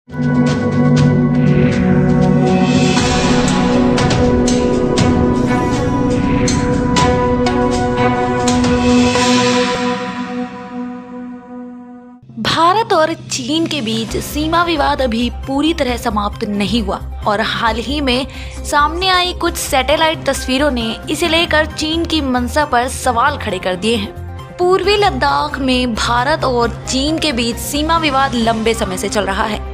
भारत और चीन के बीच सीमा विवाद अभी पूरी तरह समाप्त नहीं हुआ और हाल ही में सामने आई कुछ सैटेलाइट तस्वीरों ने इसे लेकर चीन की मंशा पर सवाल खड़े कर दिए हैं। पूर्वी लद्दाख में भारत और चीन के बीच सीमा विवाद लंबे समय से चल रहा है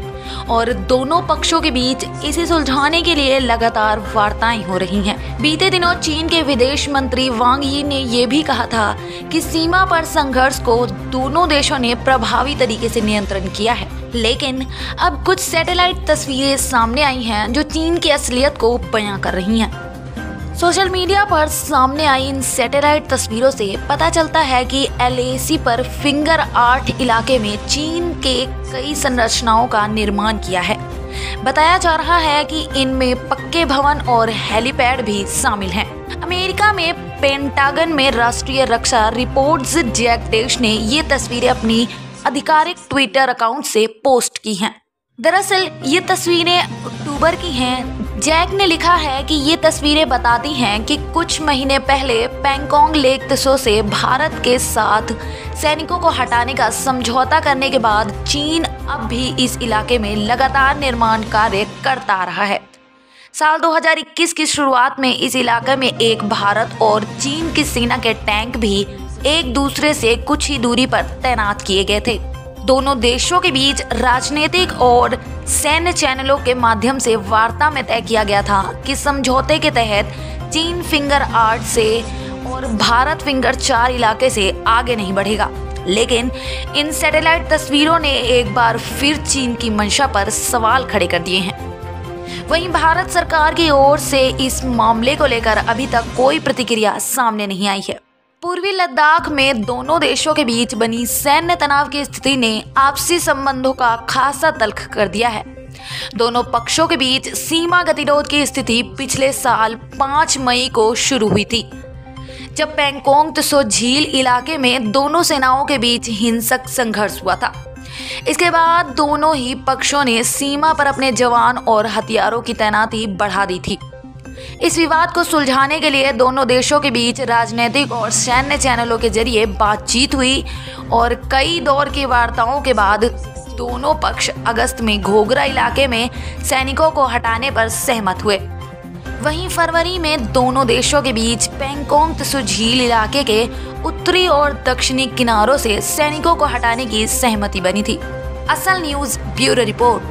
और दोनों पक्षों के बीच इसे सुलझाने के लिए लगातार वार्ताएं हो रही हैं। बीते दिनों चीन के विदेश मंत्री वांग यी ने यह भी कहा था कि सीमा पर संघर्ष को दोनों देशों ने प्रभावी तरीके से नियंत्रण किया है। लेकिन अब कुछ सैटेलाइट तस्वीरें सामने आई हैं जो चीन की असलियत को बयां कर रही हैं। सोशल मीडिया पर सामने आई इन सैटेलाइट तस्वीरों से पता चलता है कि LAC पर फिंगर 8 इलाके में चीन के कई संरचनाओं का निर्माण किया है। बताया जा रहा है कि इनमें पक्के भवन और हेलीपैड भी शामिल हैं। अमेरिका में पेंटागन में राष्ट्रीय रक्षा रिपोर्ट्स जैक देश ने ये तस्वीरें अपनी आधिकारिक ट्विटर अकाउंट से पोस्ट की हैं। दरअसल ये तस्वीरें अक्टूबर की हैं। जैक ने लिखा है कि ये तस्वीरें बताती हैं कि कुछ महीने पहले पैंगोंग लेक त्सो से भारत के साथ सैनिकों को हटाने का समझौता करने के बाद चीन अब भी इस इलाके में लगातार निर्माण कार्य करता रहा है। साल 2021 की शुरुआत में इस इलाके में एक भारत और चीन की सेना के टैंक भी एक दूसरे से कुछ ही दूरी पर तैनात किए गए थे। दोनों देशों के बीच राजनीतिक और सैन्य चैनलों के माध्यम से वार्ता में तय किया गया था कि समझौते के तहत चीन फिंगर 8 से और भारत फिंगर 4 इलाके से आगे नहीं बढ़ेगा। लेकिन इन सैटेलाइट तस्वीरों ने एक बार फिर चीन की मंशा पर सवाल खड़े कर दिए हैं। वहीं भारत सरकार की ओर से इस मामले को लेकर अभी तक कोई प्रतिक्रिया सामने नहीं आई है। पूर्वी लद्दाख में दोनों देशों के बीच बनी सैन्य तनाव की स्थिति ने आपसी संबंधों का खासा तल्ख कर दिया है। दोनों पक्षों के बीच सीमा गतिरोध की स्थिति पिछले साल 5 मई को शुरू हुई थी, जब पैंगोंग त्सो झील इलाके में दोनों सेनाओं के बीच हिंसक संघर्ष हुआ था। इसके बाद दोनों ही पक्षों ने सीमा पर अपने जवान और हथियारों की तैनाती बढ़ा दी थी। इस विवाद को सुलझाने के लिए दोनों देशों के बीच राजनीतिक और सैन्य चैनलों के जरिए बातचीत हुई और कई दौर की वार्ताओं के बाद दोनों पक्ष अगस्त में घोघरा इलाके में सैनिकों को हटाने पर सहमत हुए। वहीं फरवरी में दोनों देशों के बीच पैंगोंग त्सो झील इलाके के उत्तरी और दक्षिणी किनारों से सैनिकों को हटाने की सहमति बनी थी। असल न्यूज़ ब्यूरो रिपोर्ट।